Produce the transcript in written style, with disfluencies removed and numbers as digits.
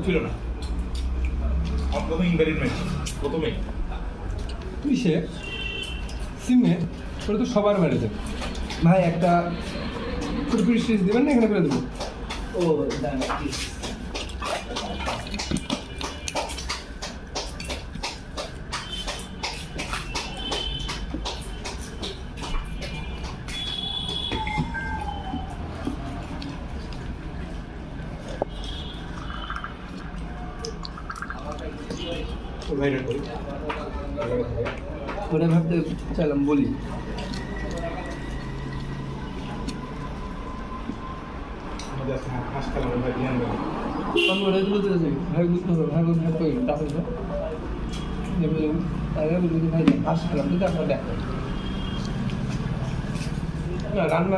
ছিল না, আমার প্রথমে ইনভ্যালিড ম্যাচ প্রথমেই কিসে সিমে ওটা তো সবার মেরেছে ভাই। একটা ছোটো পিস টিস দেবেন না, এখানে করে দেবো। ও দাঁড়া প্লিজ। ভাইরাল করি ওটা ভাবতে চাইলাম বলি। আমাদের আজকে হাঁস খেলাম ভাই ধ্যান দেবেন। আমি ওটা বলতে চাই ভাই, বুঝতে হবে ভাই, ভাই কই টাকা দাও নেবে আগে বলতে ভাই পাস খেলাম তো আপনার দেখো না রান্না